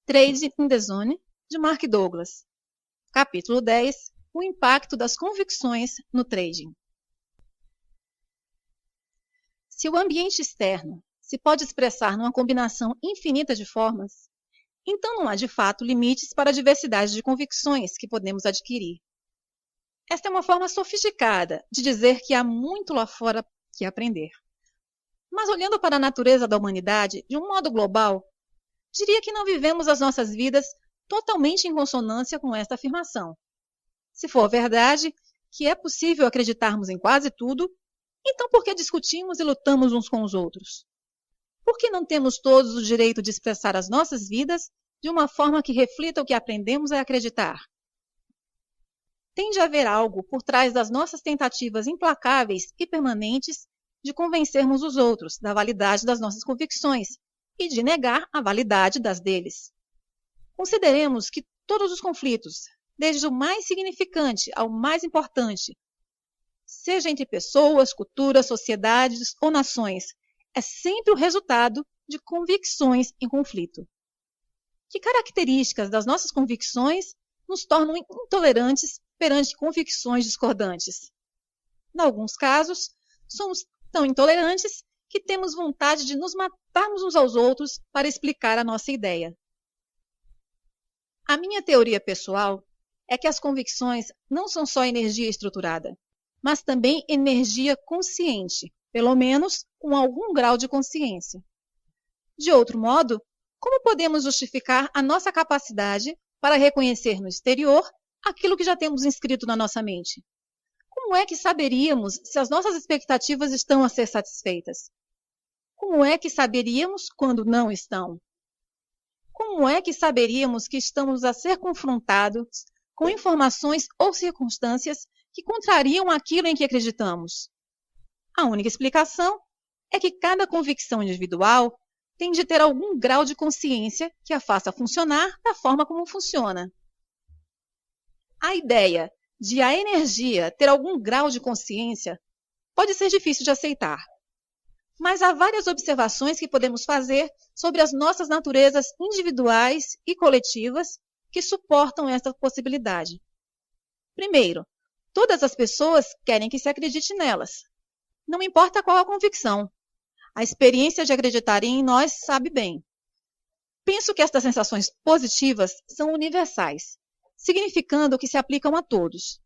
Trade in the Zone, de Mark Douglas. Capítulo 10. O impacto das convicções no trading. Se o ambiente externo se pode expressar numa combinação infinita de formas, então não há de fato limites para a diversidade de convicções que podemos adquirir. Esta é uma forma sofisticada de dizer que há muito lá fora que aprender. Mas olhando para a natureza da humanidade de um modo global, diria que não vivemos as nossas vidas totalmente em consonância com esta afirmação. Se for verdade que é possível acreditarmos em quase tudo, então por que discutimos e lutamos uns com os outros? Por que não temos todos o direito de expressar as nossas vidas de uma forma que reflita o que aprendemos a acreditar? Tem de haver algo por trás das nossas tentativas implacáveis e permanentes de convencermos os outros da validade das nossas convicções e de negar a validade das deles. Consideremos que todos os conflitos, desde o mais significante ao mais importante, seja entre pessoas, culturas, sociedades ou nações, é sempre o resultado de convicções em conflito. Que características das nossas convicções nos tornam intolerantes perante convicções discordantes? Em alguns casos, somos tão intolerantes que temos vontade de nos matarmos uns aos outros para explicar a nossa ideia. A minha teoria pessoal é que as convicções não são só energia estruturada, mas também energia consciente, pelo menos com algum grau de consciência. De outro modo, como podemos justificar a nossa capacidade para reconhecer no exterior aquilo que já temos inscrito na nossa mente? Como é que saberíamos se as nossas expectativas estão a ser satisfeitas? Como é que saberíamos quando não estão? Como é que saberíamos que estamos a ser confrontados com informações ou circunstâncias que contrariam aquilo em que acreditamos? A única explicação é que cada convicção individual tem de ter algum grau de consciência que a faça funcionar da forma como funciona. A ideia de a energia ter algum grau de consciência pode ser difícil de aceitar. Mas há várias observações que podemos fazer sobre as nossas naturezas individuais e coletivas que suportam esta possibilidade. Primeiro, todas as pessoas querem que se acredite nelas. Não importa qual a convicção. A experiência de acreditar em nós sabe bem. Penso que estas sensações positivas são universais, significando que se aplicam a todos.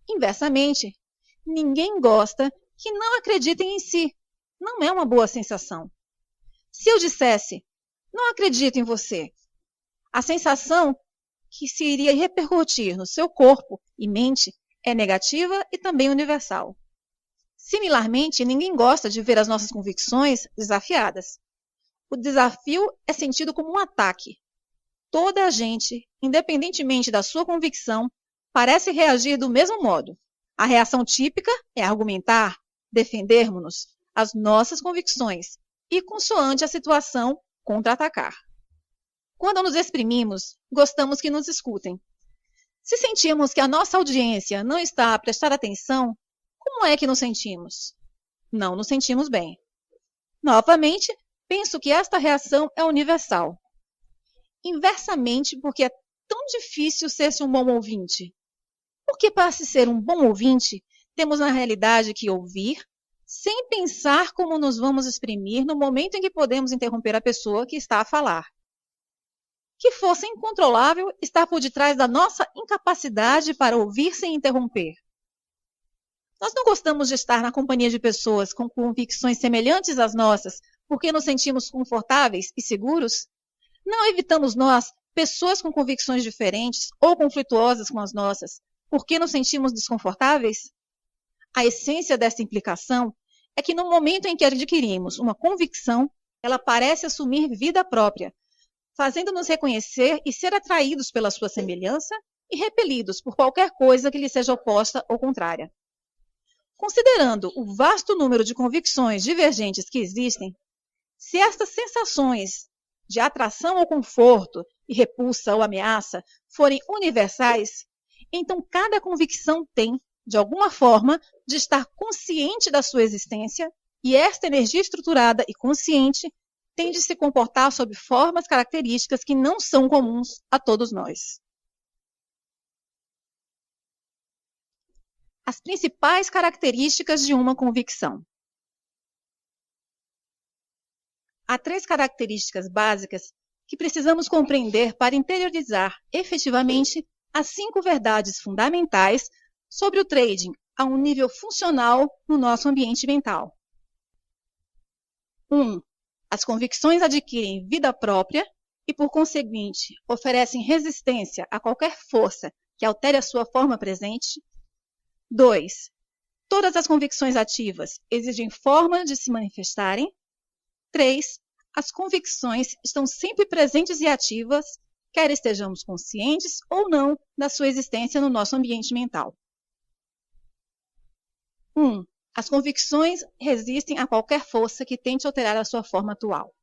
Inversamente, ninguém gosta que não acreditem em si. Não é uma boa sensação. Se eu dissesse, não acredito em você, a sensação que se iria repercutir no seu corpo e mente é negativa e também universal. Similarmente, ninguém gosta de ver as nossas convicções desafiadas. O desafio é sentido como um ataque. Toda a gente, independentemente da sua convicção, parece reagir do mesmo modo. A reação típica é argumentar, defendermos-nos as nossas convicções e, consoante a situação, contra-atacar. Quando nos exprimimos, gostamos que nos escutem. Se sentimos que a nossa audiência não está a prestar atenção, como é que nos sentimos? Não nos sentimos bem. Novamente, penso que esta reação é universal. Inversamente, porque é tão difícil ser-se um bom ouvinte. Porque para se ser um bom ouvinte, temos na realidade que ouvir, sem pensar como nos vamos exprimir no momento em que podemos interromper a pessoa que está a falar. Que fosse incontrolável estar por detrás da nossa incapacidade para ouvir sem interromper. Nós não gostamos de estar na companhia de pessoas com convicções semelhantes às nossas porque nos sentimos confortáveis e seguros? Não evitamos nós pessoas com convicções diferentes ou conflituosas com as nossas porque nos sentimos desconfortáveis? A essência dessa implicação é que no momento em que adquirimos uma convicção, ela parece assumir vida própria, fazendo-nos reconhecer e ser atraídos pela sua semelhança e repelidos por qualquer coisa que lhe seja oposta ou contrária. Considerando o vasto número de convicções divergentes que existem, se estas sensações de atração ou conforto e repulsa ou ameaça forem universais, então cada convicção tem, de alguma forma, de estar consciente da sua existência, e esta energia estruturada e consciente tende a se comportar sob formas características que não são comuns a todos nós. As principais características de uma convicção. Há 3 características básicas que precisamos compreender para interiorizar efetivamente as 5 verdades fundamentais sobre o trading a um nível funcional no nosso ambiente mental. 1. As convicções adquirem vida própria e, por conseguinte, oferecem resistência a qualquer força que altere a sua forma presente. 2. Todas as convicções ativas exigem forma de se manifestarem. 3. As convicções estão sempre presentes e ativas, quer estejamos conscientes ou não da sua existência no nosso ambiente mental. 1. As convicções resistem a qualquer força que tente alterar a sua forma atual.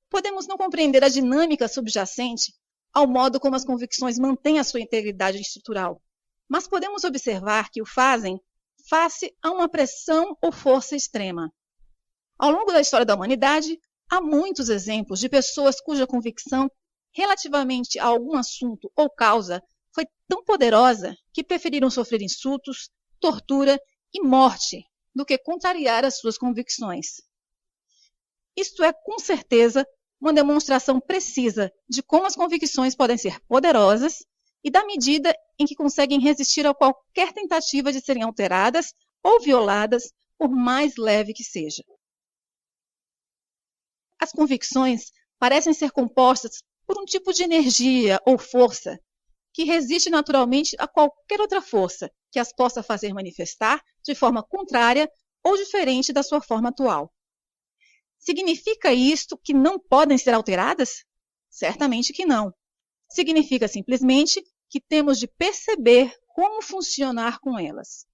Podemos não compreender a dinâmica subjacente ao modo como as convicções mantêm a sua integridade estrutural, mas podemos observar que o fazem face a uma pressão ou força extrema. Ao longo da história da humanidade, há muitos exemplos de pessoas cuja convicção relativamente a algum assunto ou causa foi tão poderosa que preferiram sofrer insultos, tortura e morte do que contrariar as suas convicções. Isto é, com certeza, uma demonstração precisa de como as convicções podem ser poderosas e da medida em que conseguem resistir a qualquer tentativa de serem alteradas ou violadas, por mais leve que seja. As convicções parecem ser compostas por um tipo de energia ou força que resiste naturalmente a qualquer outra força que as possa fazer manifestar de forma contrária ou diferente da sua forma atual. Significa isto que não podem ser alteradas? Certamente que não. Significa simplesmente que temos de perceber como funcionar com elas.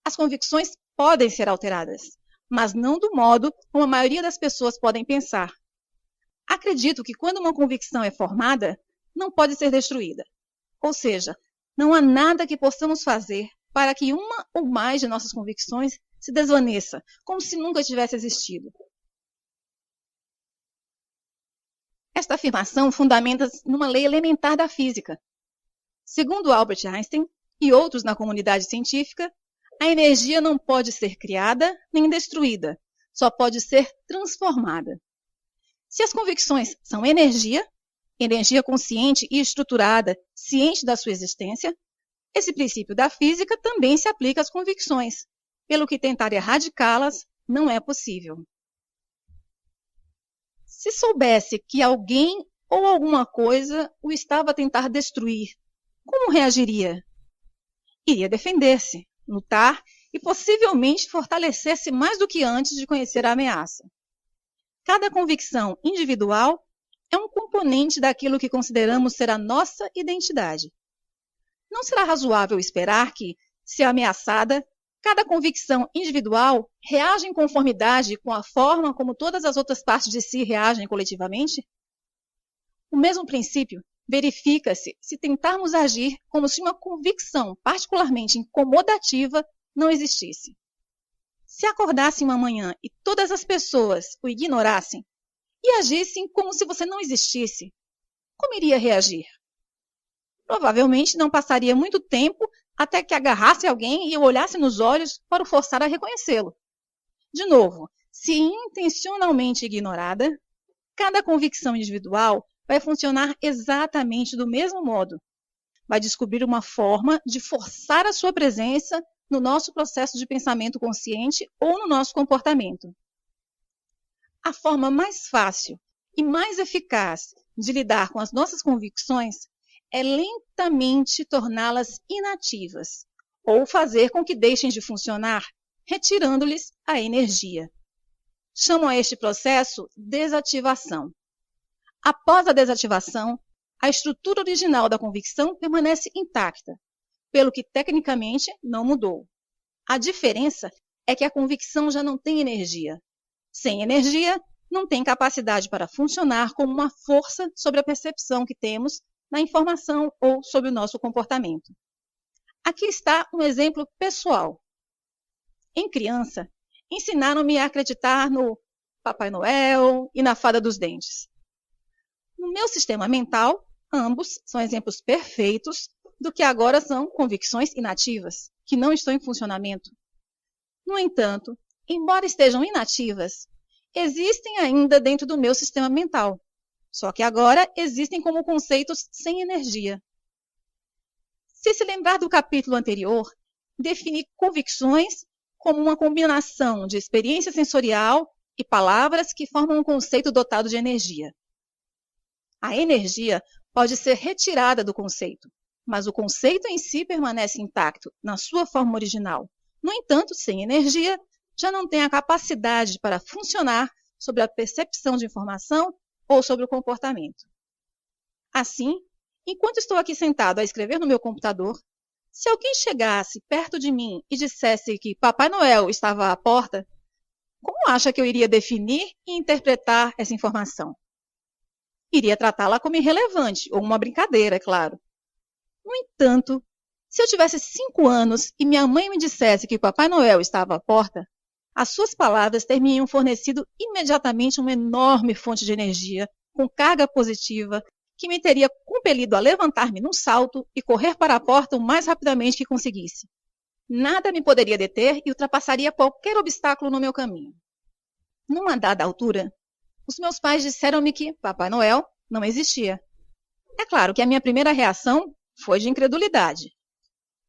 As convicções podem ser alteradas, mas não do modo como a maioria das pessoas podem pensar. Acredito que quando uma convicção é formada, não pode ser destruída. Ou seja, não há nada que possamos fazer para que uma ou mais de nossas convicções se desvaneça, como se nunca tivesse existido. Esta afirmação fundamenta-se numa lei elementar da física. Segundo Albert Einstein e outros na comunidade científica, a energia não pode ser criada nem destruída, só pode ser transformada. Se as convicções são energia consciente e estruturada, ciente da sua existência, esse princípio da física também se aplica às convicções, pelo que tentar erradicá-las não é possível. Se soubesse que alguém ou alguma coisa o estava a tentar destruir, como reagiria? Iria defender-se, lutar e possivelmente fortalecer-se mais do que antes de conhecer a ameaça. Cada convicção individual é um componente daquilo que consideramos ser a nossa identidade. Não será razoável esperar que, se ameaçada, cada convicção individual reaja em conformidade com a forma como todas as outras partes de si reagem coletivamente? O mesmo princípio verifica-se se tentarmos agir como se uma convicção particularmente incomodativa não existisse. Se acordasse uma manhã e todas as pessoas o ignorassem e agissem como se você não existisse, como iria reagir? Provavelmente não passaria muito tempo até que agarrasse alguém e o olhasse nos olhos para o forçar a reconhecê-lo. De novo, se intencionalmente ignorada, cada convicção individual vai funcionar exatamente do mesmo modo. Vai descobrir uma forma de forçar a sua presença no nosso processo de pensamento consciente ou no nosso comportamento. A forma mais fácil e mais eficaz de lidar com as nossas convicções é lentamente torná-las inativas ou fazer com que deixem de funcionar, retirando-lhes a energia. Chamam a este processo desativação. Após a desativação, a estrutura original da convicção permanece intacta, pelo que tecnicamente não mudou. A diferença é que a convicção já não tem energia. Sem energia, não tem capacidade para funcionar como uma força sobre a percepção que temos na informação ou sobre o nosso comportamento. Aqui está um exemplo pessoal. Em criança, ensinaram-me a acreditar no Papai Noel e na Fada dos Dentes. No meu sistema mental, ambos são exemplos perfeitos do que agora são convicções inativas, que não estão em funcionamento. No entanto, embora estejam inativas, existem ainda dentro do meu sistema mental, só que agora existem como conceitos sem energia. Se lembrar do capítulo anterior, defini convicções como uma combinação de experiência sensorial e palavras que formam um conceito dotado de energia. A energia pode ser retirada do conceito, mas o conceito em si permanece intacto na sua forma original. No entanto, sem energia, já não tem a capacidade para funcionar sobre a percepção de informação ou sobre o comportamento. Assim, enquanto estou aqui sentado a escrever no meu computador, se alguém chegasse perto de mim e dissesse que Papai Noel estava à porta, como acha que eu iria definir e interpretar essa informação? Iria tratá-la como irrelevante ou uma brincadeira, é claro. No entanto, se eu tivesse 5 anos e minha mãe me dissesse que Papai Noel estava à porta, as suas palavras teriam fornecido imediatamente uma enorme fonte de energia com carga positiva que me teria compelido a levantar-me num salto e correr para a porta o mais rapidamente que conseguisse. Nada me poderia deter e ultrapassaria qualquer obstáculo no meu caminho. Numa dada altura, os meus pais disseram-me que Papai Noel não existia. É claro que a minha primeira reação foi de incredulidade.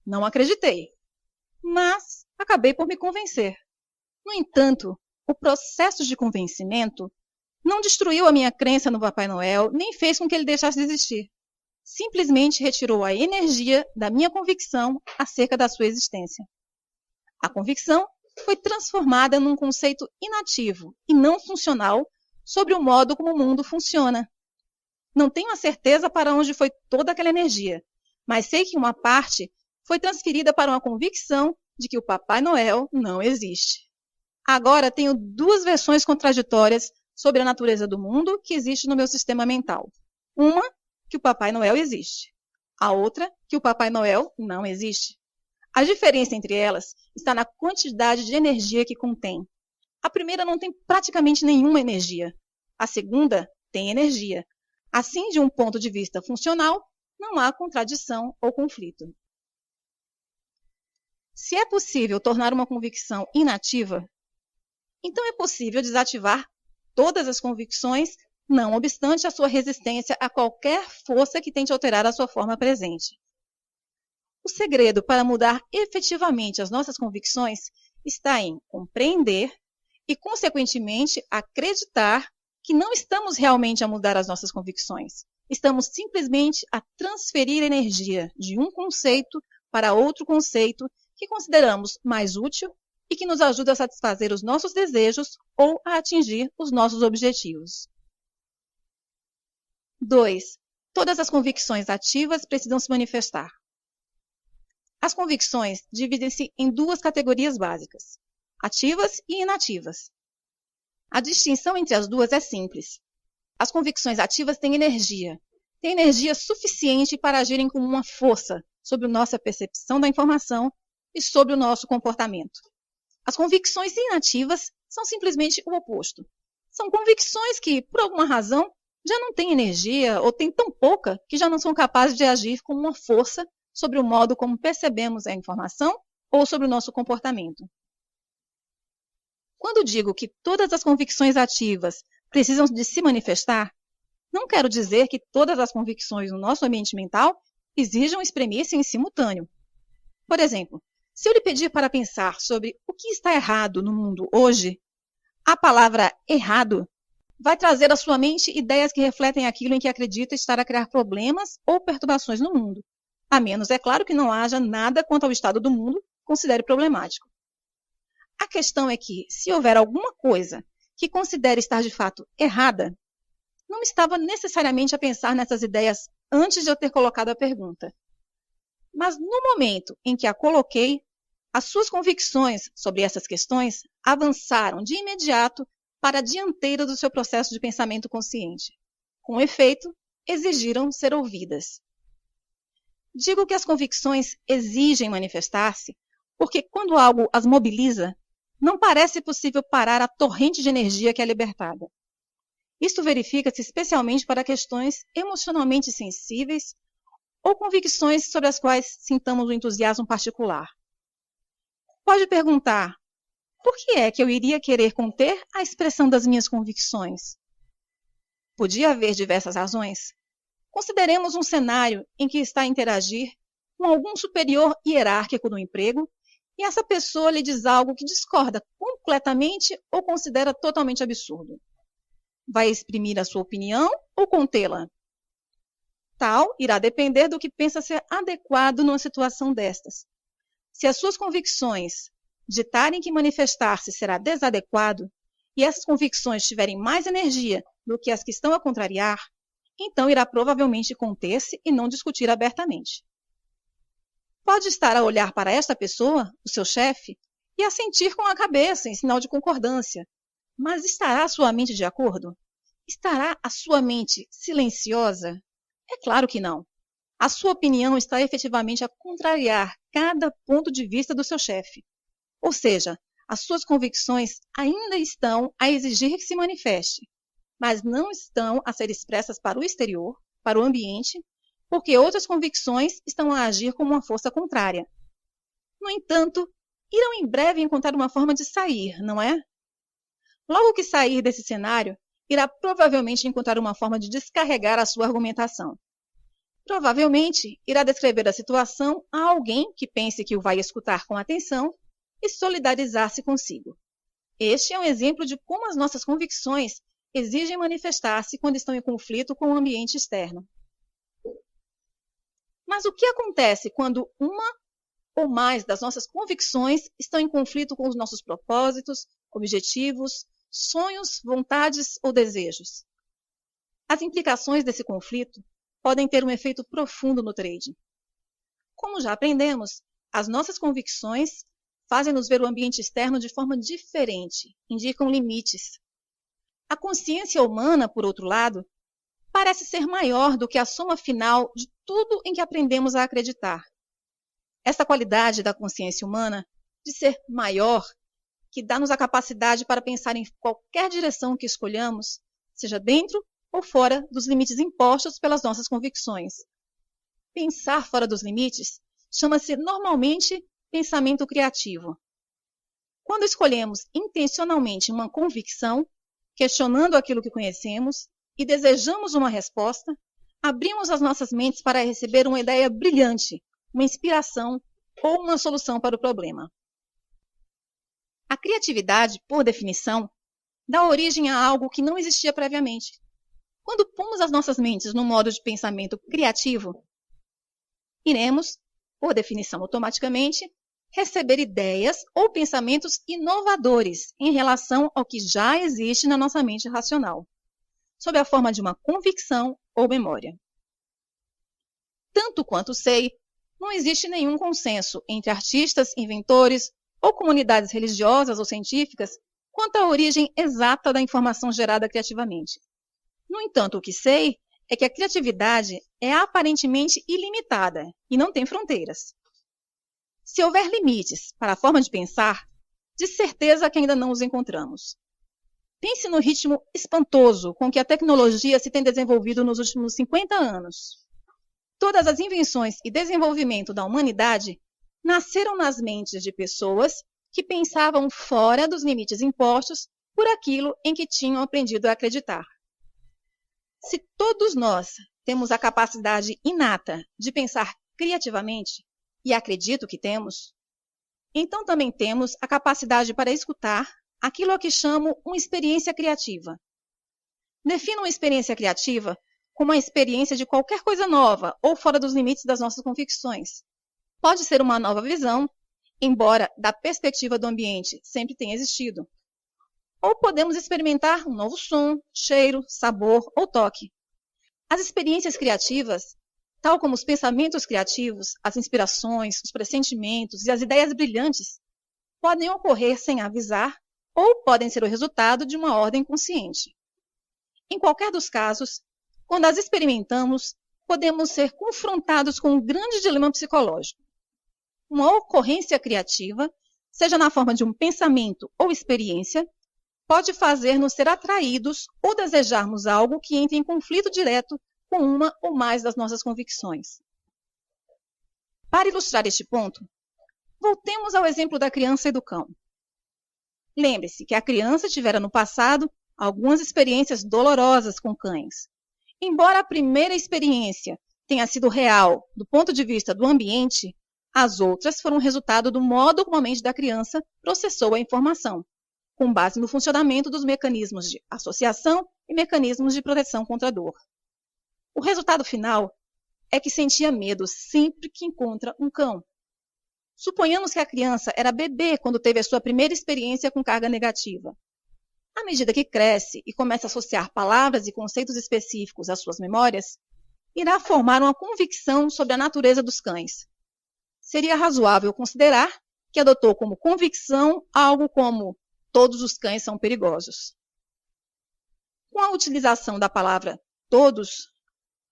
Não acreditei, mas acabei por me convencer. No entanto, o processo de convencimento não destruiu a minha crença no Papai Noel, nem fez com que ele deixasse de existir. Simplesmente retirou a energia da minha convicção acerca da sua existência. A convicção foi transformada num conceito inativo e não funcional sobre o modo como o mundo funciona. Não tenho a certeza para onde foi toda aquela energia, mas sei que uma parte foi transferida para uma convicção de que o Papai Noel não existe. Agora tenho 2 versões contraditórias sobre a natureza do mundo que existe no meu sistema mental. Uma, que o Papai Noel existe. A outra, que o Papai Noel não existe. A diferença entre elas está na quantidade de energia que contém. A primeira não tem praticamente nenhuma energia. A segunda tem energia. Assim, de um ponto de vista funcional, não há contradição ou conflito. Se é possível tornar uma convicção inativa, então é possível desativar todas as convicções, não obstante a sua resistência a qualquer força que tente alterar a sua forma presente. O segredo para mudar efetivamente as nossas convicções está em compreender e, consequentemente, acreditar que não estamos realmente a mudar as nossas convicções. Estamos simplesmente a transferir energia de um conceito para outro conceito que consideramos mais útil e que nos ajuda a satisfazer os nossos desejos ou a atingir os nossos objetivos. 2. Todas as convicções ativas precisam se manifestar. As convicções dividem-se em 2 categorias básicas, ativas e inativas. A distinção entre as 2 é simples. As convicções ativas têm energia suficiente para agirem como uma força sobre nossa percepção da informação e sobre o nosso comportamento. As convicções inativas são simplesmente o oposto. São convicções que, por alguma razão, já não têm energia ou têm tão pouca que já não são capazes de agir como uma força sobre o modo como percebemos a informação ou sobre o nosso comportamento. Quando digo que todas as convicções ativas precisam de se manifestar, não quero dizer que todas as convicções no nosso ambiente mental exijam exprimir-se em simultâneo. Por exemplo, se eu lhe pedir para pensar sobre o que está errado no mundo hoje, a palavra errado vai trazer à sua mente ideias que refletem aquilo em que acredita estar a criar problemas ou perturbações no mundo, a menos, é claro, que não haja nada quanto ao estado do mundo que considere problemático. A questão é que, se houver alguma coisa que considere estar de fato errada, não estava necessariamente a pensar nessas ideias antes de eu ter colocado a pergunta. Mas no momento em que a coloquei, as suas convicções sobre essas questões avançaram de imediato para a dianteira do seu processo de pensamento consciente. Com efeito, exigiram ser ouvidas. Digo que as convicções exigem manifestar-se porque quando algo as mobiliza, não parece possível parar a torrente de energia que é libertada. Isto verifica-se especialmente para questões emocionalmente sensíveis ou convicções sobre as quais sintamos um entusiasmo particular. Pode perguntar, por que é que eu iria querer conter a expressão das minhas convicções? Podia haver diversas razões. Consideremos um cenário em que está a interagir com algum superior hierárquico no emprego e essa pessoa lhe diz algo que discorda completamente ou considera totalmente absurdo. Vai exprimir a sua opinião ou contê-la? Tal irá depender do que pensa ser adequado numa situação destas. Se as suas convicções ditarem que manifestar-se será desadequado e essas convicções tiverem mais energia do que as que estão a contrariar, então irá provavelmente conter-se e não discutir abertamente. Pode estar a olhar para esta pessoa, o seu chefe, e a sentir com a cabeça em sinal de concordância. Mas estará a sua mente de acordo? Estará a sua mente silenciosa? É claro que não. A sua opinião está efetivamente a contrariar cada ponto de vista do seu chefe. Ou seja, as suas convicções ainda estão a exigir que se manifeste, mas não estão a ser expressas para o exterior, para o ambiente, porque outras convicções estão a agir como uma força contrária. No entanto, irão em breve encontrar uma forma de sair, não é? Logo que sair desse cenário, irá provavelmente encontrar uma forma de descarregar a sua argumentação. Provavelmente, irá descrever a situação a alguém que pense que o vai escutar com atenção e solidarizar-se consigo. Este é um exemplo de como as nossas convicções exigem manifestar-se quando estão em conflito com o ambiente externo. Mas o que acontece quando uma ou mais das nossas convicções estão em conflito com os nossos propósitos, objetivos, sonhos, vontades ou desejos? As implicações desse conflito podem ter um efeito profundo no trading. Como já aprendemos, as nossas convicções fazem-nos ver o ambiente externo de forma diferente, indicam limites. A consciência humana, por outro lado, parece ser maior do que a soma final de tudo em que aprendemos a acreditar. Esta qualidade da consciência humana, de ser maior, que dá-nos a capacidade para pensar em qualquer direção que escolhamos, seja dentro ou fora dos limites impostos pelas nossas convicções. Pensar fora dos limites chama-se normalmente pensamento criativo. Quando escolhemos intencionalmente uma convicção, questionando aquilo que conhecemos e desejamos uma resposta, abrimos as nossas mentes para receber uma ideia brilhante, uma inspiração ou uma solução para o problema. A criatividade, por definição, dá origem a algo que não existia previamente. Quando pomos as nossas mentes no modo de pensamento criativo, iremos, por definição automaticamente, receber ideias ou pensamentos inovadores em relação ao que já existe na nossa mente racional, sob a forma de uma convicção ou memória. Tanto quanto sei, não existe nenhum consenso entre artistas, inventores ou comunidades religiosas ou científicas quanto à origem exata da informação gerada criativamente. No entanto, o que sei é que a criatividade é aparentemente ilimitada e não tem fronteiras. Se houver limites para a forma de pensar, de certeza que ainda não os encontramos. Pense no ritmo espantoso com que a tecnologia se tem desenvolvido nos últimos 50 anos. Todas as invenções e desenvolvimento da humanidade nasceram nas mentes de pessoas que pensavam fora dos limites impostos por aquilo em que tinham aprendido a acreditar. Se todos nós temos a capacidade inata de pensar criativamente, e acredito que temos, então também temos a capacidade para escutar aquilo a que chamo uma experiência criativa. Defino uma experiência criativa como a experiência de qualquer coisa nova ou fora dos limites das nossas convicções. Pode ser uma nova visão, embora da perspectiva do ambiente sempre tenha existido. Ou podemos experimentar um novo som, cheiro, sabor ou toque. As experiências criativas, tal como os pensamentos criativos, as inspirações, os pressentimentos e as ideias brilhantes, podem ocorrer sem avisar ou podem ser o resultado de uma ordem consciente. Em qualquer dos casos, quando as experimentamos, podemos ser confrontados com um grande dilema psicológico. Uma ocorrência criativa seja na forma de um pensamento ou experiência, pode fazer-nos ser atraídos ou desejarmos algo que entre em conflito direto com uma ou mais das nossas convicções. Para ilustrar este ponto, voltemos ao exemplo da criança e do cão. Lembre-se que a criança tivera no passado algumas experiências dolorosas com cães. Embora a primeira experiência tenha sido real do ponto de vista do ambiente, as outras foram resultado do modo como a mente da criança processou a informação, com base no funcionamento dos mecanismos de associação e mecanismos de proteção contra a dor. O resultado final é que sentia medo sempre que encontra um cão. Suponhamos que a criança era bebê quando teve a sua primeira experiência com carga negativa. À medida que cresce e começa a associar palavras e conceitos específicos às suas memórias, irá formar uma convicção sobre a natureza dos cães. Seria razoável considerar que adotou como convicção algo como todos os cães são perigosos. Com a utilização da palavra todos,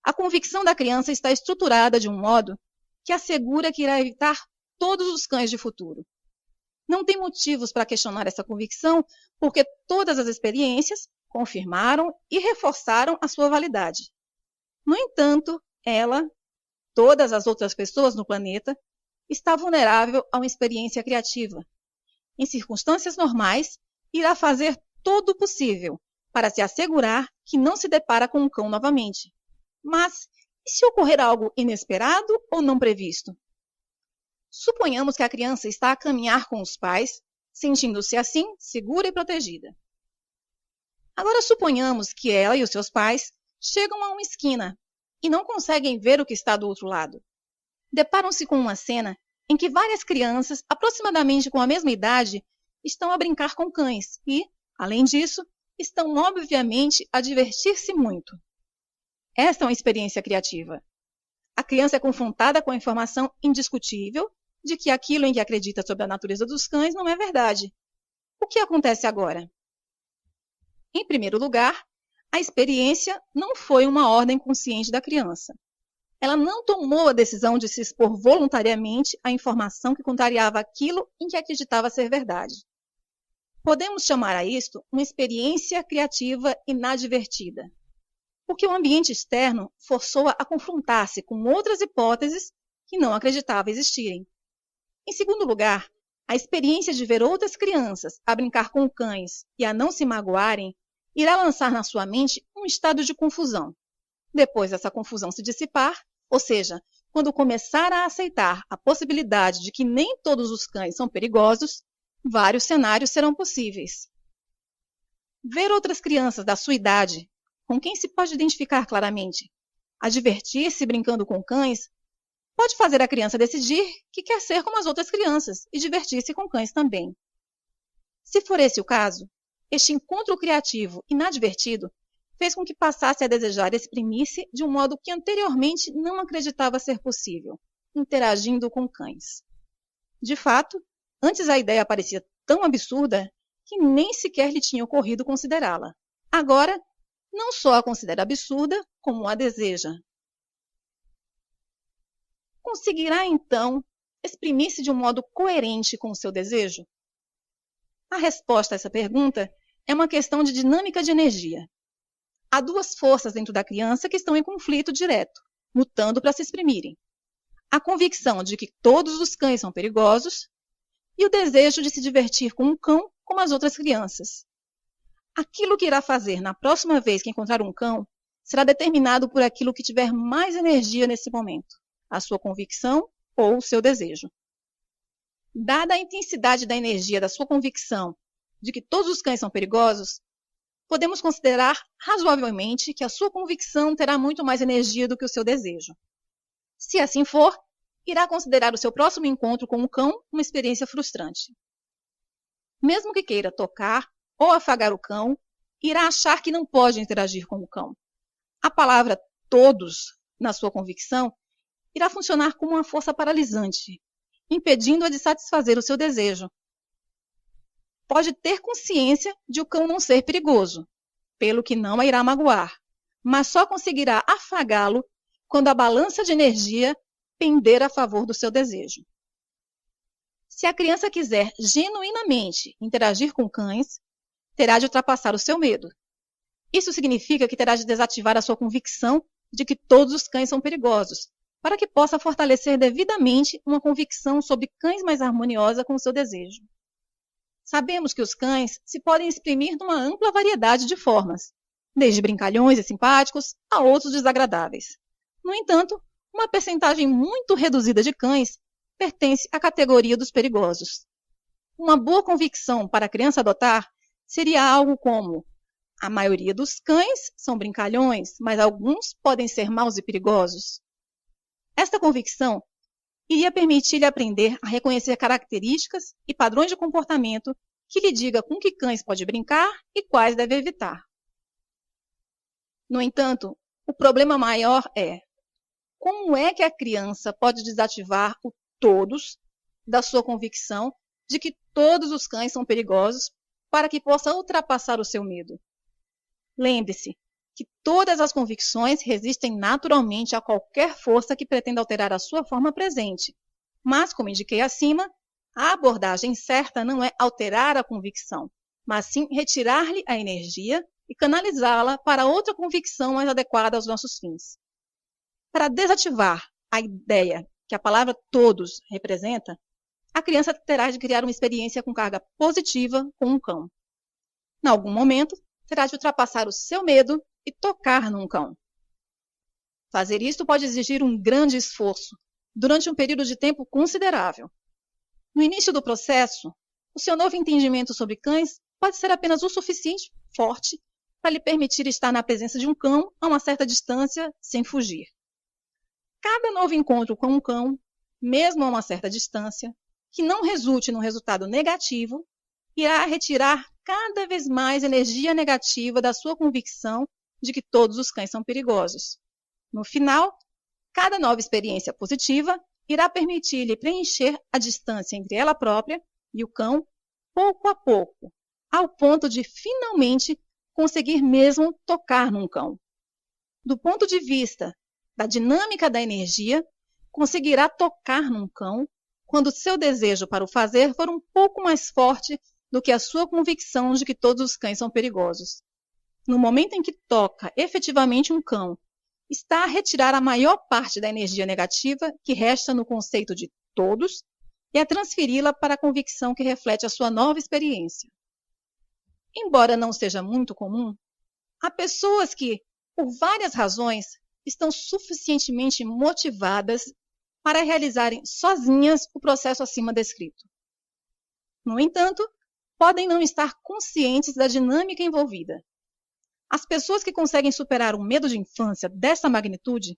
a convicção da criança está estruturada de um modo que assegura que irá evitar todos os cães de futuro. Não tem motivos para questionar essa convicção, porque todas as experiências confirmaram e reforçaram a sua validade. No entanto, ela, todas as outras pessoas no planeta, está vulnerável a uma experiência criativa. Em circunstâncias normais, irá fazer todo o possível para se assegurar que não se depara com um cão novamente. Mas, e se ocorrer algo inesperado ou não previsto? Suponhamos que a criança está a caminhar com os pais, sentindo-se assim segura e protegida. Agora suponhamos que ela e os seus pais chegam a uma esquina e não conseguem ver o que está do outro lado. Deparam-se com uma cena em que várias crianças, aproximadamente com a mesma idade, estão a brincar com cães e, além disso, estão obviamente a divertir-se muito. Esta é uma experiência criativa. A criança é confrontada com a informação indiscutível de que aquilo em que acredita sobre a natureza dos cães não é verdade. O que acontece agora? Em primeiro lugar, a experiência não foi uma ordem consciente da criança. Ela não tomou a decisão de se expor voluntariamente à informação que contrariava aquilo em que acreditava ser verdade. Podemos chamar a isto uma experiência criativa inadvertida, porque o ambiente externo forçou-a a confrontar-se com outras hipóteses que não acreditava existirem. Em segundo lugar, a experiência de ver outras crianças a brincar com cães e a não se magoarem irá lançar na sua mente um estado de confusão. Depois dessa confusão se dissipar, ou seja, quando começar a aceitar a possibilidade de que nem todos os cães são perigosos, vários cenários serão possíveis. Ver outras crianças da sua idade, com quem se pode identificar claramente, a divertir-se brincando com cães, pode fazer a criança decidir que quer ser como as outras crianças e divertir-se com cães também. Se for esse o caso, este encontro criativo inadvertido fez com que passasse a desejar exprimir-se de um modo que anteriormente não acreditava ser possível, interagindo com cães. De fato, antes a ideia parecia tão absurda que nem sequer lhe tinha ocorrido considerá-la. Agora, não só a considera absurda, como a deseja. Conseguirá, então, exprimir-se de um modo coerente com o seu desejo? A resposta a essa pergunta é uma questão de dinâmica de energia. Há duas forças dentro da criança que estão em conflito direto, lutando para se exprimirem. A convicção de que todos os cães são perigosos e o desejo de se divertir com um cão como as outras crianças. Aquilo que irá fazer na próxima vez que encontrar um cão será determinado por aquilo que tiver mais energia nesse momento, a sua convicção ou o seu desejo. Dada a intensidade da energia da sua convicção de que todos os cães são perigosos, podemos considerar razoavelmente que a sua convicção terá muito mais energia do que o seu desejo. Se assim for, irá considerar o seu próximo encontro com o cão uma experiência frustrante. Mesmo que queira tocar ou afagar o cão, irá achar que não pode interagir com o cão. A palavra todos, na sua convicção, irá funcionar como uma força paralisante, impedindo-a de satisfazer o seu desejo. Pode ter consciência de o cão não ser perigoso, pelo que não a irá magoar, mas só conseguirá afagá-lo quando a balança de energia pender a favor do seu desejo. Se a criança quiser genuinamente interagir com cães, terá de ultrapassar o seu medo. Isso significa que terá de desativar a sua convicção de que todos os cães são perigosos, para que possa fortalecer devidamente uma convicção sobre cães mais harmoniosa com o seu desejo. Sabemos que os cães se podem exprimir numa ampla variedade de formas, desde brincalhões e simpáticos a outros desagradáveis. No entanto, uma percentagem muito reduzida de cães pertence à categoria dos perigosos. Uma boa convicção para a criança adotar seria algo como: a maioria dos cães são brincalhões, mas alguns podem ser maus e perigosos. Esta convicção iria permitir-lhe aprender a reconhecer características e padrões de comportamento que lhe diga com que cães pode brincar e quais deve evitar. No entanto, o problema maior é: como é que a criança pode desativar o todos da sua convicção de que todos os cães são perigosos para que possa ultrapassar o seu medo? Lembre-se que todas as convicções resistem naturalmente a qualquer força que pretenda alterar a sua forma presente. Mas, como indiquei acima, a abordagem certa não é alterar a convicção, mas sim retirar-lhe a energia e canalizá-la para outra convicção mais adequada aos nossos fins. Para desativar a ideia que a palavra todos representa, a criança terá de criar uma experiência com carga positiva com um cão. Em algum momento, terá de ultrapassar o seu medo e tocar num cão. Fazer isto pode exigir um grande esforço, durante um período de tempo considerável. No início do processo, o seu novo entendimento sobre cães pode ser apenas o suficiente forte para lhe permitir estar na presença de um cão a uma certa distância, sem fugir. Cada novo encontro com um cão, mesmo a uma certa distância, que não resulte num resultado negativo, irá retirar cada vez mais energia negativa da sua convicção de que todos os cães são perigosos. No final, cada nova experiência positiva irá permitir-lhe preencher a distância entre ela própria e o cão, pouco a pouco, ao ponto de finalmente conseguir mesmo tocar num cão. Do ponto de vista da dinâmica da energia, conseguirá tocar num cão quando seu desejo para o fazer for um pouco mais forte do que a sua convicção de que todos os cães são perigosos. No momento em que toca efetivamente um cão, está a retirar a maior parte da energia negativa que resta no conceito de todos e a transferi-la para a convicção que reflete a sua nova experiência. Embora não seja muito comum, há pessoas que, por várias razões, estão suficientemente motivadas para realizarem sozinhas o processo acima descrito. No entanto, podem não estar conscientes da dinâmica envolvida. As pessoas que conseguem superar um medo de infância dessa magnitude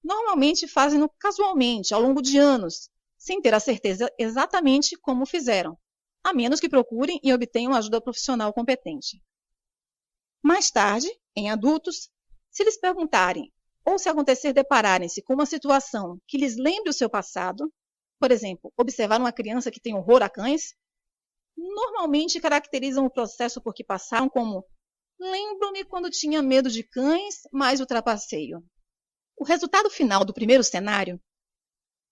normalmente fazem-no casualmente, ao longo de anos, sem ter a certeza exatamente como fizeram, a menos que procurem e obtenham ajuda profissional competente. Mais tarde, em adultos, se lhes perguntarem ou se acontecer depararem-se com uma situação que lhes lembre o seu passado, por exemplo, observar uma criança que tem horror a cães, normalmente caracterizam o processo por que passaram como: lembro-me quando tinha medo de cães, mas ultrapassei-o. O resultado final do primeiro cenário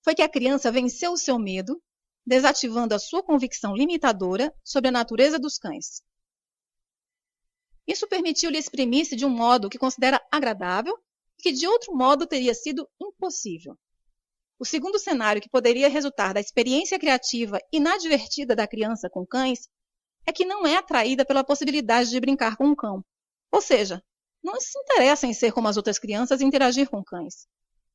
foi que a criança venceu o seu medo, desativando a sua convicção limitadora sobre a natureza dos cães. Isso permitiu-lhe exprimir-se de um modo que considera agradável e que de outro modo teria sido impossível. O segundo cenário que poderia resultar da experiência criativa inadvertida da criança com cães é que não é atraída pela possibilidade de brincar com um cão. Ou seja, não se interessa em ser como as outras crianças e interagir com cães.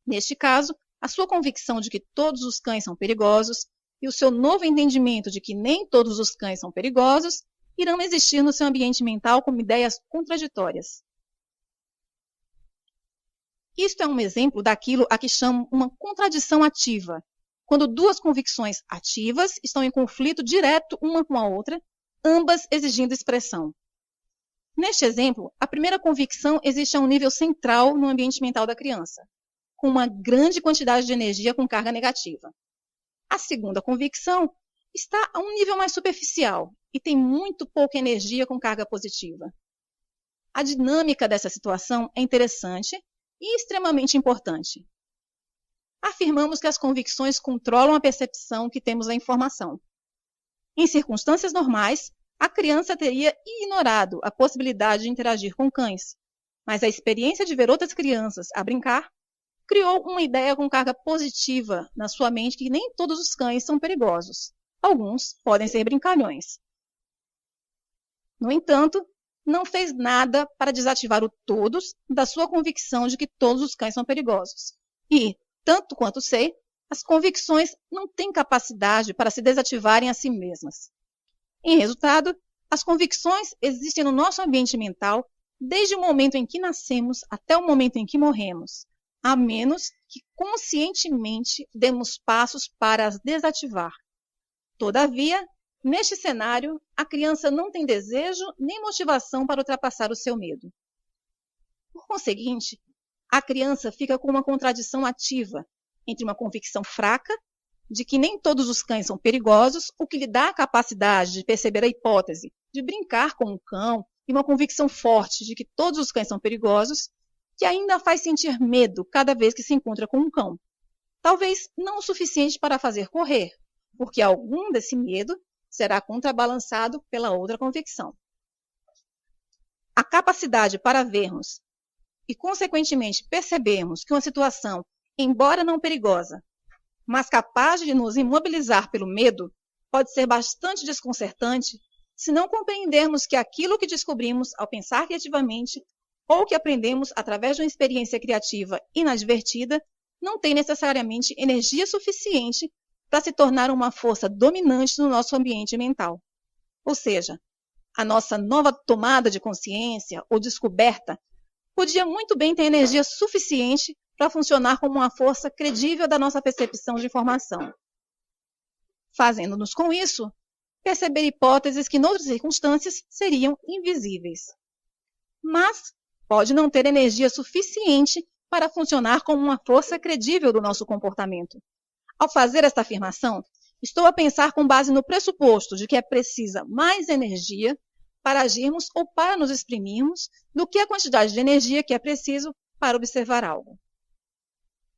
Neste caso, a sua convicção de que todos os cães são perigosos e o seu novo entendimento de que nem todos os cães são perigosos irão existir no seu ambiente mental como ideias contraditórias. Isto é um exemplo daquilo a que chamo uma contradição ativa, quando duas convicções ativas estão em conflito direto uma com a outra, ambas exigindo expressão. Neste exemplo, a primeira convicção existe a um nível central no ambiente mental da criança, com uma grande quantidade de energia com carga negativa. A segunda convicção está a um nível mais superficial e tem muito pouca energia com carga positiva. A dinâmica dessa situação é interessante e extremamente importante. A afirmamos que as convicções controlam a percepção que temos da informação. Em circunstâncias normais, a criança teria ignorado a possibilidade de interagir com cães, mas a experiência de ver outras crianças a brincar criou uma ideia com carga positiva na sua mente que nem todos os cães são perigosos. Alguns podem ser brincalhões. No entanto, não fez nada para desativar o todos da sua convicção de que todos os cães são perigosos. E, tanto quanto sei, as convicções não têm capacidade para se desativarem a si mesmas. Em resultado, as convicções existem no nosso ambiente mental desde o momento em que nascemos até o momento em que morremos, a menos que conscientemente demos passos para as desativar. Todavia, neste cenário, a criança não tem desejo nem motivação para ultrapassar o seu medo. Por conseguinte, a criança fica com uma contradição ativa entre uma convicção fraca de que nem todos os cães são perigosos, o que lhe dá a capacidade de perceber a hipótese de brincar com um cão, e uma convicção forte de que todos os cães são perigosos, que ainda faz sentir medo cada vez que se encontra com um cão. Talvez não o suficiente para fazer correr, porque algum desse medo será contrabalançado pela outra convicção. A capacidade para vermos e, consequentemente, percebermos que uma situação, embora não perigosa, mas capaz de nos imobilizar pelo medo, pode ser bastante desconcertante se não compreendermos que aquilo que descobrimos ao pensar criativamente ou que aprendemos através de uma experiência criativa inadvertida não tem necessariamente energia suficiente para se tornar uma força dominante no nosso ambiente mental. Ou seja, a nossa nova tomada de consciência ou descoberta podia muito bem ter energia suficiente para funcionar como uma força credível da nossa percepção de informação. Fazendo-nos com isso, perceber hipóteses que, em outras circunstâncias, seriam invisíveis. Mas pode não ter energia suficiente para funcionar como uma força credível do nosso comportamento. Ao fazer esta afirmação, estou a pensar com base no pressuposto de que é precisa mais energia para agirmos ou para nos exprimirmos do que a quantidade de energia que é preciso para observar algo.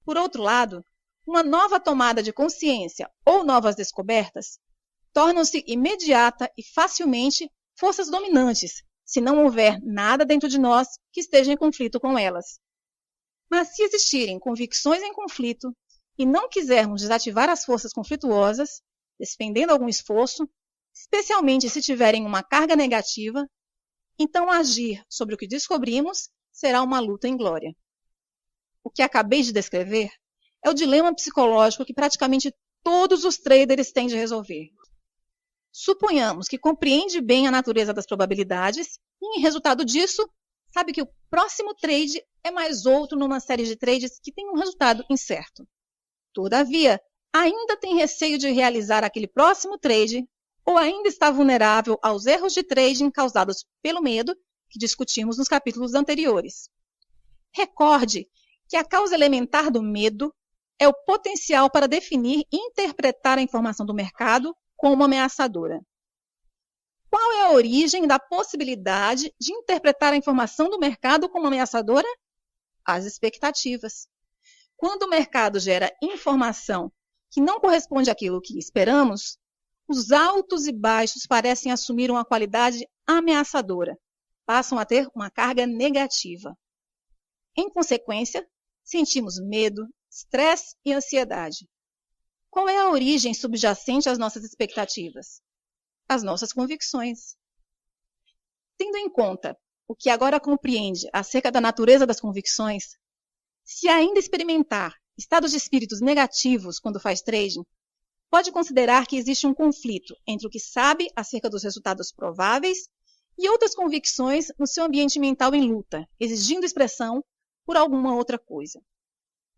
Por outro lado, uma nova tomada de consciência ou novas descobertas tornam-se imediata e facilmente forças dominantes, se não houver nada dentro de nós que esteja em conflito com elas. Mas se existirem convicções em conflito e não quisermos desativar as forças conflituosas, despendendo algum esforço, especialmente se tiverem uma carga negativa, então agir sobre o que descobrimos será uma luta inglória. O que acabei de descrever é o dilema psicológico que praticamente todos os traders têm de resolver. Suponhamos que compreende bem a natureza das probabilidades e, em resultado disso, sabe que o próximo trade é mais outro numa série de trades que tem um resultado incerto. Todavia, ainda tem receio de realizar aquele próximo trade ou ainda está vulnerável aos erros de trading causados pelo medo que discutimos nos capítulos anteriores. Recorde que a causa elementar do medo é o potencial para definir e interpretar a informação do mercado como ameaçadora. Qual é a origem da possibilidade de interpretar a informação do mercado como ameaçadora? As expectativas. Quando o mercado gera informação que não corresponde àquilo que esperamos, os altos e baixos parecem assumir uma qualidade ameaçadora, passam a ter uma carga negativa. Em consequência, sentimos medo, estresse e ansiedade. Qual é a origem subjacente às nossas expectativas? As nossas convicções. Tendo em conta o que agora compreende acerca da natureza das convicções, se ainda experimentar estados de espíritos negativos quando faz trading, pode considerar que existe um conflito entre o que sabe acerca dos resultados prováveis e outras convicções no seu ambiente mental em luta, exigindo expressão por alguma outra coisa.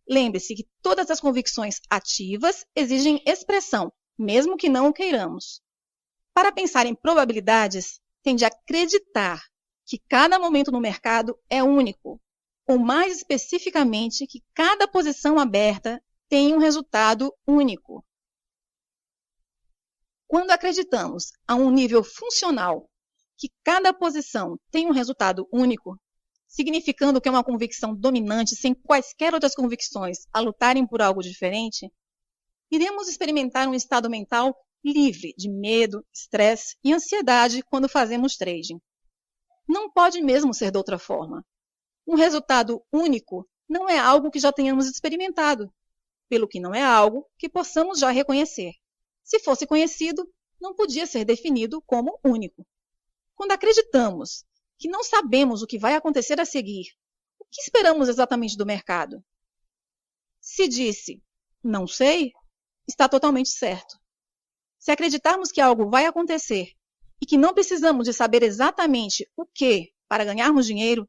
Lembre-se que todas as convicções ativas exigem expressão, mesmo que não o queiramos. Para pensar em probabilidades, tem de acreditar que cada momento no mercado é único, ou mais especificamente que cada posição aberta tem um resultado único. Quando acreditamos a um nível funcional que cada posição tem um resultado único, significando que é uma convicção dominante sem quaisquer outras convicções a lutarem por algo diferente, iremos experimentar um estado mental livre de medo, estresse e ansiedade quando fazemos trading. Não pode mesmo ser de outra forma. Um resultado único não é algo que já tenhamos experimentado, pelo que não é algo que possamos já reconhecer. Se fosse conhecido, não podia ser definido como único. Quando acreditamos que não sabemos o que vai acontecer a seguir, o que esperamos exatamente do mercado? Se disse, não sei, está totalmente certo. Se acreditarmos que algo vai acontecer e que não precisamos de saber exatamente o que para ganharmos dinheiro,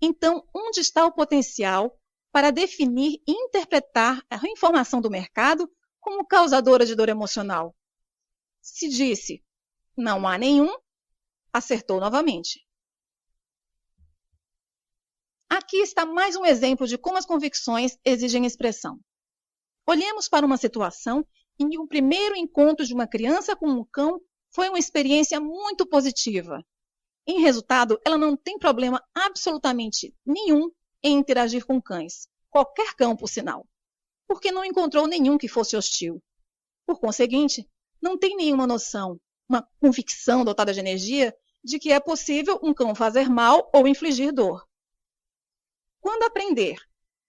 então onde está o potencial para definir e interpretar a informação do mercado como causadora de dor emocional? Se disse, não há nenhum, acertou novamente. Aqui está mais um exemplo de como as convicções exigem expressão. Olhemos para uma situação em que o primeiro encontro de uma criança com um cão foi uma experiência muito positiva. Em resultado, ela não tem problema absolutamente nenhum em interagir com cães, qualquer cão, por sinal, porque não encontrou nenhum que fosse hostil. Por conseguinte, não tem nenhuma noção, uma convicção dotada de energia de que é possível um cão fazer mal ou infligir dor. Quando aprender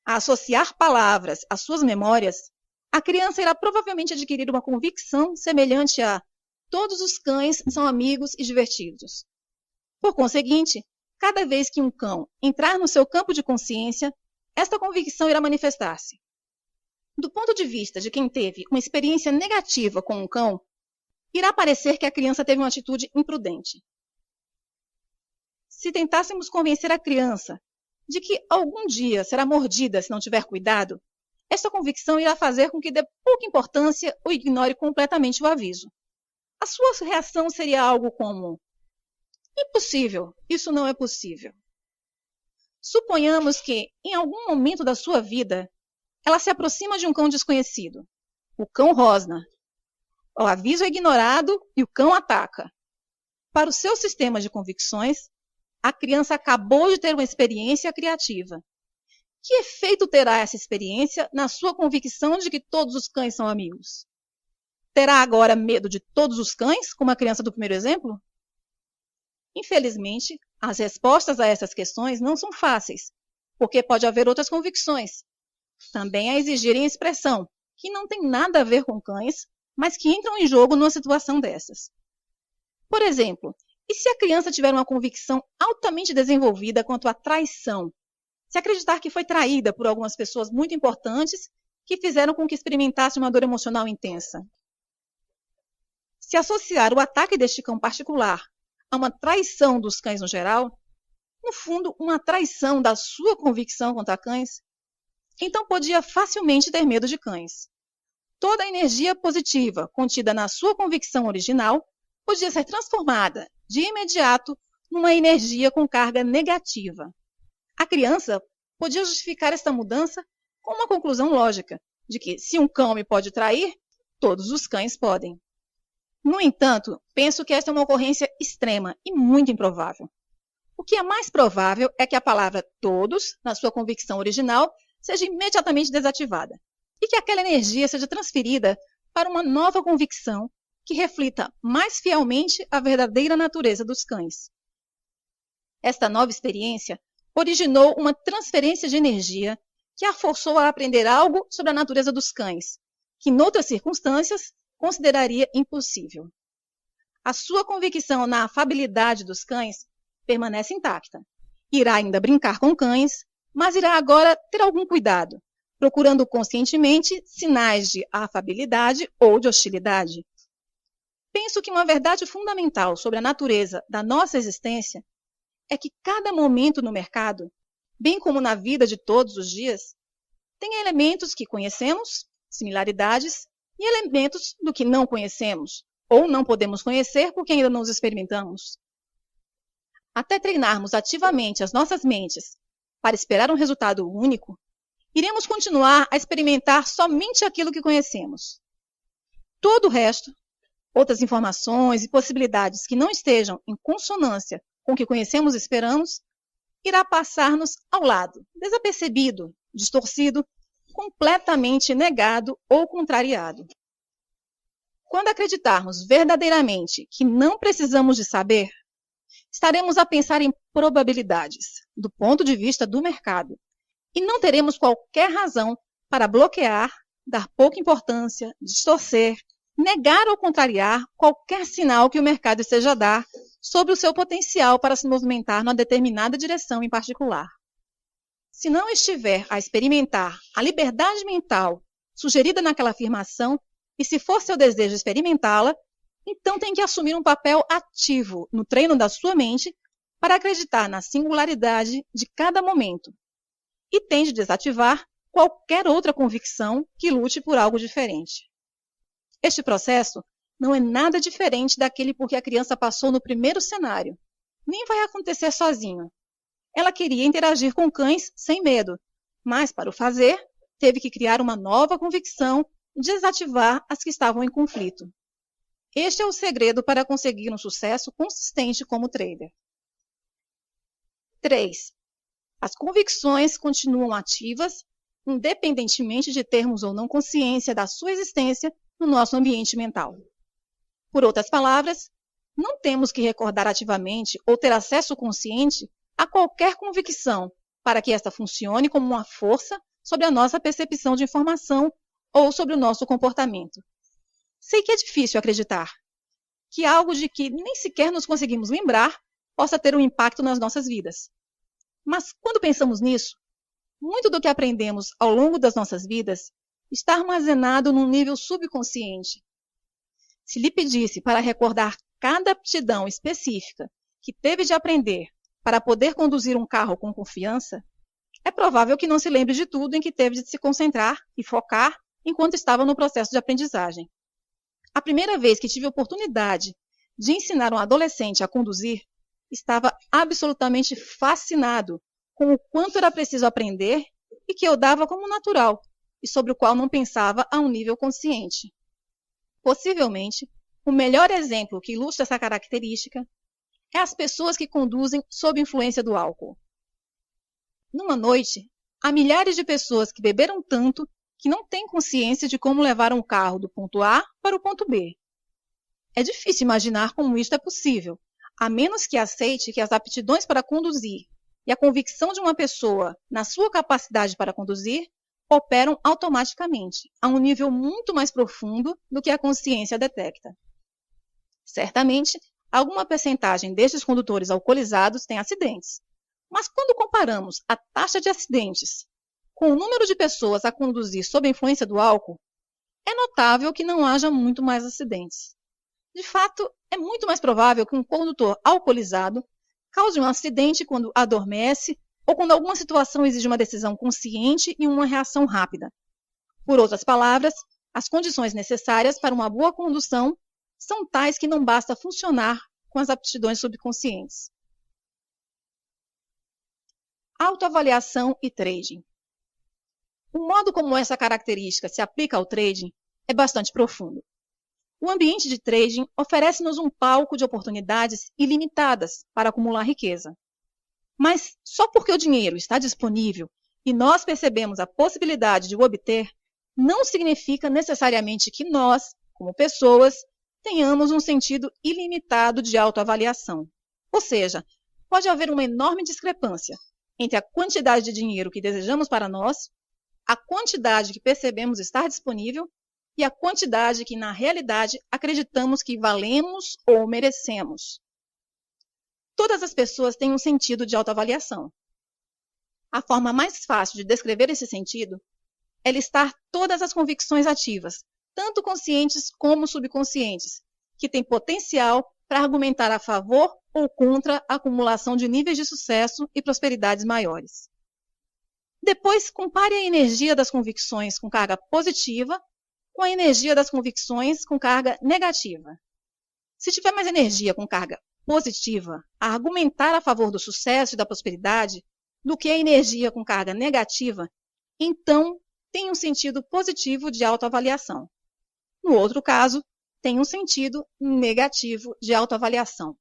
a associar palavras às suas memórias, a criança irá provavelmente adquirir uma convicção semelhante a todos os cães são amigos e divertidos. Por conseguinte, cada vez que um cão entrar no seu campo de consciência, esta convicção irá manifestar-se. Do ponto de vista de quem teve uma experiência negativa com um cão, irá parecer que a criança teve uma atitude imprudente. Se tentássemos convencer a criança de que algum dia será mordida se não tiver cuidado, esta convicção irá fazer com que dê pouca importância ou ignore completamente o aviso. A sua reação seria algo como: impossível, isso não é possível. Suponhamos que, em algum momento da sua vida, ela se aproxima de um cão desconhecido. O cão rosna. O aviso é ignorado e o cão ataca. Para o seu sistema de convicções, a criança acabou de ter uma experiência criativa. Que efeito terá essa experiência na sua convicção de que todos os cães são amigos? Terá agora medo de todos os cães, como a criança do primeiro exemplo? Infelizmente, as respostas a essas questões não são fáceis, porque pode haver outras convicções, também a exigirem expressão, que não tem nada a ver com cães, mas que entram em jogo numa situação dessas. Por exemplo, e se a criança tiver uma convicção altamente desenvolvida quanto à traição? Se acreditar que foi traída por algumas pessoas muito importantes que fizeram com que experimentasse uma dor emocional intensa. Se associar o ataque deste cão particular a uma traição dos cães no geral, no fundo, uma traição da sua convicção contra cães, então podia facilmente ter medo de cães. Toda a energia positiva contida na sua convicção original podia ser transformada de imediato numa energia com carga negativa. A criança podia justificar esta mudança com uma conclusão lógica, de que se um cão me pode trair, todos os cães podem. No entanto, penso que esta é uma ocorrência extrema e muito improvável. O que é mais provável é que a palavra todos, na sua convicção original, seja imediatamente desativada e que aquela energia seja transferida para uma nova convicção que reflita mais fielmente a verdadeira natureza dos cães. Esta nova experiência originou uma transferência de energia que a forçou a aprender algo sobre a natureza dos cães, que, em outras circunstâncias, consideraria impossível. A sua convicção na afabilidade dos cães permanece intacta. Irá ainda brincar com cães, mas irá agora ter algum cuidado, procurando conscientemente sinais de afabilidade ou de hostilidade. Penso que uma verdade fundamental sobre a natureza da nossa existência é que cada momento no mercado, bem como na vida de todos os dias, tem elementos que conhecemos, similaridades, e elementos do que não conhecemos, ou não podemos conhecer porque ainda não os experimentamos. Até treinarmos ativamente as nossas mentes para esperar um resultado único, iremos continuar a experimentar somente aquilo que conhecemos. Todo o resto, outras informações e possibilidades que não estejam em consonância com o que conhecemos e esperamos, irá passar-nos ao lado, desapercebido, distorcido, completamente negado ou contrariado. Quando acreditarmos verdadeiramente que não precisamos de saber, estaremos a pensar em probabilidades, do ponto de vista do mercado, e não teremos qualquer razão para bloquear, dar pouca importância, distorcer, negar ou contrariar qualquer sinal que o mercado esteja a dar sobre o seu potencial para se movimentar numa determinada direção em particular. Se não estiver a experimentar a liberdade mental sugerida naquela afirmação, e se for seu desejo experimentá-la, então tem que assumir um papel ativo no treino da sua mente para acreditar na singularidade de cada momento, e tem de desativar qualquer outra convicção que lute por algo diferente. Este processo não é nada diferente daquele por que a criança passou no primeiro cenário. Nem vai acontecer sozinho. Ela queria interagir com cães sem medo, mas, para o fazer, teve que criar uma nova convicção e desativar as que estavam em conflito. Este é o segredo para conseguir um sucesso consistente como trader. 3. As convicções continuam ativas, independentemente de termos ou não consciência da sua existência no nosso ambiente mental. Por outras palavras, não temos que recordar ativamente ou ter acesso consciente a qualquer convicção para que esta funcione como uma força sobre a nossa percepção de informação ou sobre o nosso comportamento. Sei que é difícil acreditar que algo de que nem sequer nos conseguimos lembrar possa ter um impacto nas nossas vidas. Mas quando pensamos nisso, muito do que aprendemos ao longo das nossas vidas está armazenado num nível subconsciente. Se lhe pedisse para recordar cada aptidão específica que teve de aprender para poder conduzir um carro com confiança, é provável que não se lembre de tudo em que teve de se concentrar e focar enquanto estava no processo de aprendizagem. A primeira vez que tive a oportunidade de ensinar um adolescente a conduzir, estava absolutamente fascinado com o quanto era preciso aprender e que eu dava como natural, e sobre o qual não pensava a um nível consciente. Possivelmente, o melhor exemplo que ilustra essa característica é as pessoas que conduzem sob influência do álcool. Numa noite, há milhares de pessoas que beberam tanto que não têm consciência de como levar um carro do ponto A para o ponto B. É difícil imaginar como isto é possível, a menos que aceite que as aptidões para conduzir e a convicção de uma pessoa na sua capacidade para conduzir operam automaticamente, a um nível muito mais profundo do que a consciência detecta. Certamente, alguma percentagem destes condutores alcoolizados tem acidentes, mas quando comparamos a taxa de acidentes com o número de pessoas a conduzir sob a influência do álcool, é notável que não haja muito mais acidentes. De fato, é muito mais provável que um condutor alcoolizado cause um acidente quando adormece ou quando alguma situação exige uma decisão consciente e uma reação rápida. Por outras palavras, as condições necessárias para uma boa condução são tais que não basta funcionar com as aptidões subconscientes. Autoavaliação e trading. O modo como essa característica se aplica ao trading é bastante profundo. O ambiente de trading oferece-nos um palco de oportunidades ilimitadas para acumular riqueza. Mas só porque o dinheiro está disponível e nós percebemos a possibilidade de o obter, não significa necessariamente que nós, como pessoas, tenhamos um sentido ilimitado de autoavaliação. Ou seja, pode haver uma enorme discrepância entre a quantidade de dinheiro que desejamos para nós, a quantidade que percebemos estar disponível e a quantidade que, na realidade, acreditamos que valemos ou merecemos. Todas as pessoas têm um sentido de autoavaliação. A forma mais fácil de descrever esse sentido é listar todas as convicções ativas, tanto conscientes como subconscientes, que têm potencial para argumentar a favor ou contra a acumulação de níveis de sucesso e prosperidades maiores. Depois, compare a energia das convicções com carga positiva com a energia das convicções com carga negativa. Se tiver mais energia com carga positiva a argumentar a favor do sucesso e da prosperidade do que a energia com carga negativa, então tem um sentido positivo de autoavaliação. No outro caso, tem um sentido negativo de autoavaliação.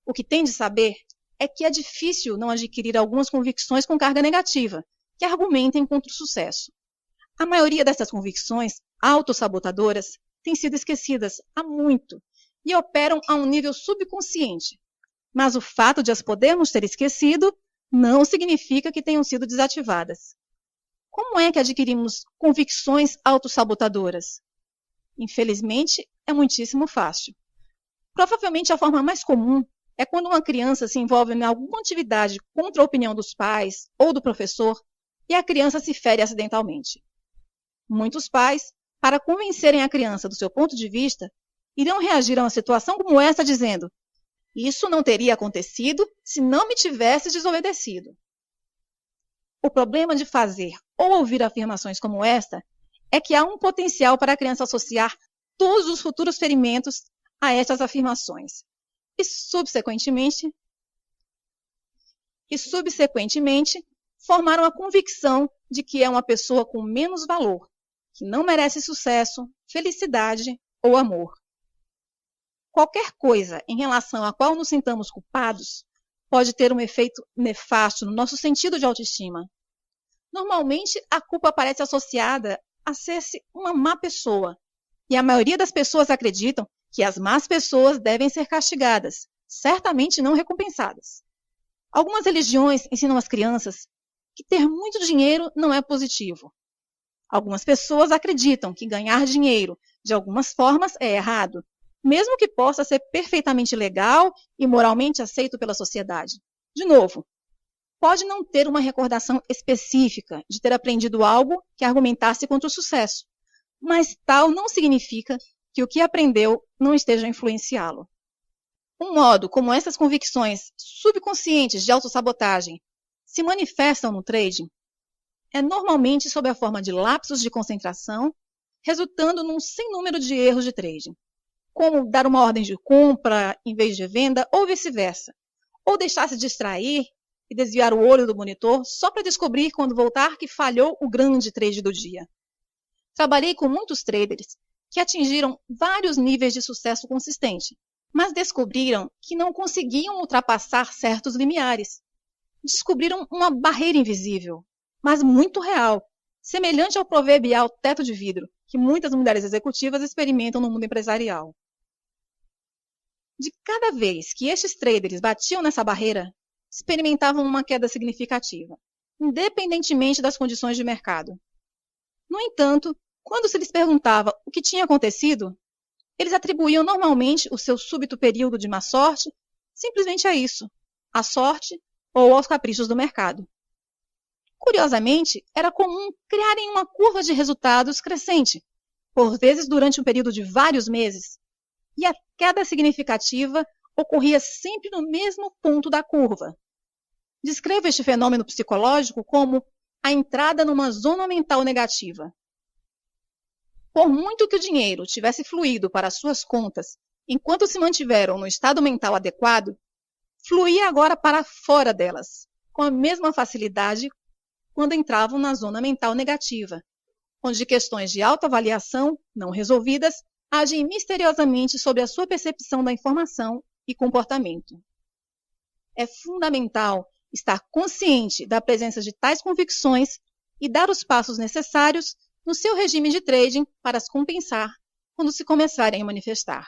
O que tem de saber é que é difícil não adquirir algumas convicções com carga negativa, que argumentem contra o sucesso. A maioria dessas convicções autossabotadoras têm sido esquecidas há muito e operam a um nível subconsciente. Mas o fato de as podermos ter esquecido não significa que tenham sido desativadas. Como é que adquirimos convicções autossabotadoras? Infelizmente, é muitíssimo fácil. Provavelmente a forma mais comum é quando uma criança se envolve em alguma atividade contra a opinião dos pais ou do professor e a criança se fere acidentalmente. Muitos pais, para convencerem a criança do seu ponto de vista, irão reagir a uma situação como essa dizendo: isso não teria acontecido se não me tivesse desobedecido. O problema de fazer ou ouvir afirmações como esta é que há um potencial para a criança associar todos os futuros ferimentos a estas afirmações e, subsequentemente, formar uma convicção de que é uma pessoa com menos valor, que não merece sucesso, felicidade ou amor. Qualquer coisa em relação à qual nos sintamos culpados pode ter um efeito nefasto no nosso sentido de autoestima. Normalmente, a culpa parece associada a ser-se uma má pessoa, e a maioria das pessoas acreditam que as más pessoas devem ser castigadas, certamente não recompensadas. Algumas religiões ensinam às crianças que ter muito dinheiro não é positivo. Algumas pessoas acreditam que ganhar dinheiro de algumas formas é errado, mesmo que possa ser perfeitamente legal e moralmente aceito pela sociedade. De novo, pode não ter uma recordação específica de ter aprendido algo que argumentasse contra o sucesso, mas tal não significa que o que aprendeu não esteja a influenciá-lo. Um modo como essas convicções subconscientes de autossabotagem se manifestam no trading é normalmente sob a forma de lapsos de concentração, resultando num sem número de erros de trading, como dar uma ordem de compra em vez de venda ou vice-versa, ou deixar-se distrair e desviar o olho do monitor só para descobrir quando voltar que falhou o grande trade do dia. Trabalhei com muitos traders que atingiram vários níveis de sucesso consistente, mas descobriram que não conseguiam ultrapassar certos limiares. Descobriram uma barreira invisível, mas muito real, semelhante ao proverbial teto de vidro, que muitas mulheres executivas experimentam no mundo empresarial. De cada vez que estes traders batiam nessa barreira, experimentavam uma queda significativa, independentemente das condições de mercado. No entanto, quando se lhes perguntava o que tinha acontecido, eles atribuíam normalmente o seu súbito período de má sorte simplesmente a isso, à sorte ou aos caprichos do mercado. Curiosamente, era comum criarem uma curva de resultados crescente, por vezes durante um período de vários meses, e a queda significativa ocorria sempre no mesmo ponto da curva. Descrevo este fenômeno psicológico como a entrada numa zona mental negativa. Por muito que o dinheiro tivesse fluído para suas contas enquanto se mantiveram no estado mental adequado, fluía agora para fora delas, com a mesma facilidade quando entravam na zona mental negativa, onde questões de autoavaliação não resolvidas agem misteriosamente sobre a sua percepção da informação e comportamento. É fundamental estar consciente da presença de tais convicções e dar os passos necessários no seu regime de trading para as compensar quando se começarem a manifestar.